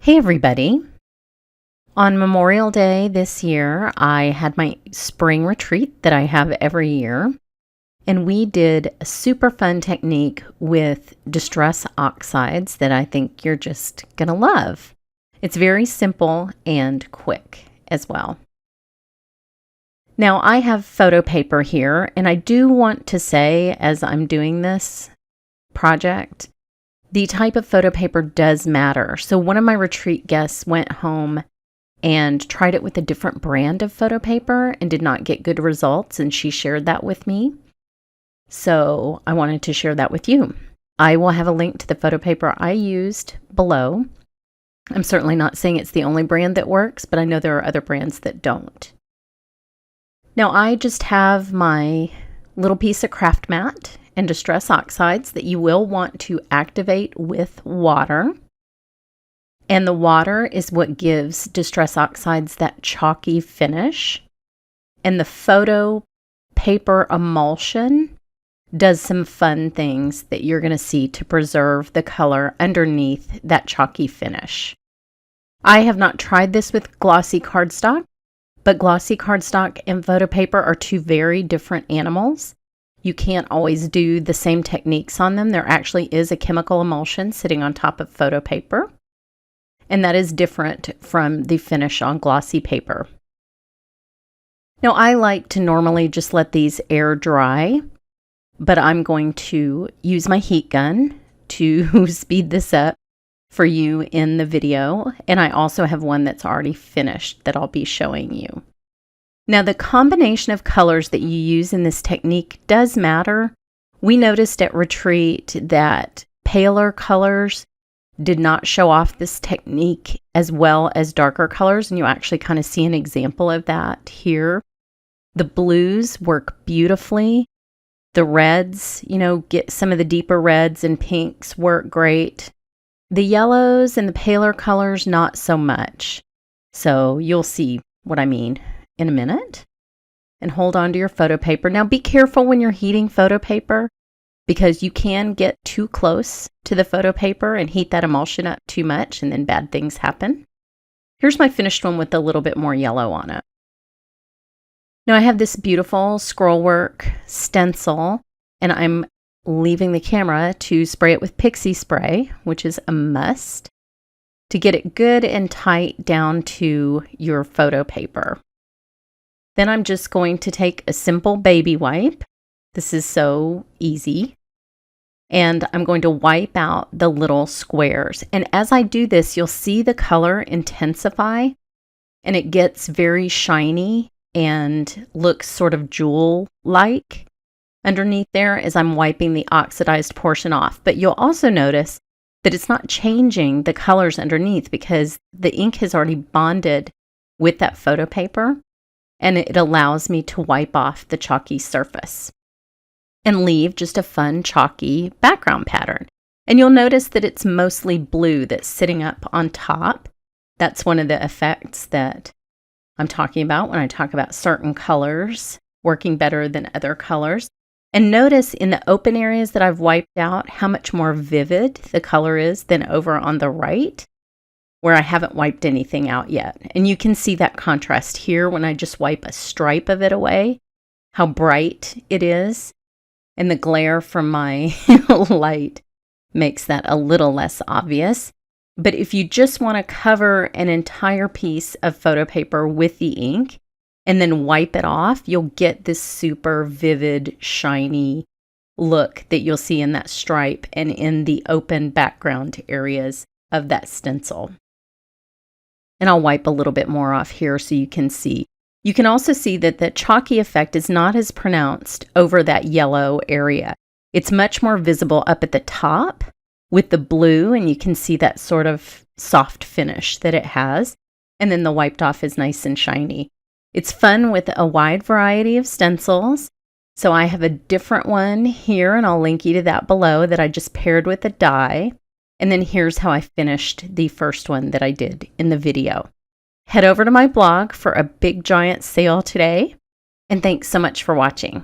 Hey everybody! On Memorial Day this year, I had my spring retreat that I have every year, and we did a super fun technique with distress oxides that I think you're just gonna love. It's very simple and quick as well. Now I have photo paper here, and I do want to say as I'm doing this project, the type of photo paper does matter. So one of my retreat guests went home and tried it with a different brand of photo paper and did not get good results, and she shared that with me. So I wanted to share that with you. I will have a link to the photo paper I used below. I'm certainly not saying it's the only brand that works, but I know there are other brands that don't. Now I just have my little piece of craft mat and distress oxides that you will want to activate with water. And the water is what gives distress oxides that chalky finish. And the photo paper emulsion does some fun things that you're going to see to preserve the color underneath that chalky finish. I have not tried this with glossy cardstock, but glossy cardstock and photo paper are two very different animals. You can't always do the same techniques on them. There actually is a chemical emulsion sitting on top of photo paper, and that is different from the finish on glossy paper. Now, I like to normally just let these air dry, but I'm going to use my heat gun to speed this up for you in the video, and I also have one that's already finished that I'll be showing you. Now, the combination of colors that you use in this technique does matter. We noticed at retreat that paler colors did not show off this technique as well as darker colors, and you actually kind of see an example of that here. The blues work beautifully. The reds, get some of the deeper reds and pinks work great. The yellows and the paler colors, not so much. So you'll see what I mean in a minute. And hold on to your photo paper. Now be careful when you're heating photo paper, because you can get too close to the photo paper and heat that emulsion up too much, and then bad things happen. Here's my finished one with a little bit more yellow on it. Now I have this beautiful scrollwork stencil, and I'm leaving the camera to spray it with pixie spray, which is a must, to get it good and tight down to your photo paper. Then I'm just going to take a simple baby wipe. This is so easy. And I'm going to wipe out the little squares. And as I do this, you'll see the color intensify, and it gets very shiny and looks sort of jewel-like underneath there as I'm wiping the oxidized portion off. But you'll also notice that it's not changing the colors underneath because the ink has already bonded with that photo paper, and it allows me to wipe off the chalky surface and leave just a fun chalky background pattern. And you'll notice that it's mostly blue that's sitting up on top. That's one of the effects that I'm talking about when I talk about certain colors working better than other colors. And notice in the open areas that I've wiped out how much more vivid the color is than over on the right, where I haven't wiped anything out yet. And you can see that contrast here when I just wipe a stripe of it away, how bright it is. And the glare from my light makes that a little less obvious. But if you just want to cover an entire piece of photo paper with the ink and then wipe it off, you'll get this super vivid, shiny look that you'll see in that stripe and in the open background areas of that stencil. And I'll wipe a little bit more off here so you can see. You can also see that the chalky effect is not as pronounced over that yellow area. It's much more visible up at the top with the blue, and you can see that sort of soft finish that it has. And then the wiped off is nice and shiny. It's fun with a wide variety of stencils. So I have a different one here, and I'll link you to that below, that I just paired with a die. And then here's how I finished the first one that I did in the video. Head over to my blog for a big giant sale today, and thanks so much for watching.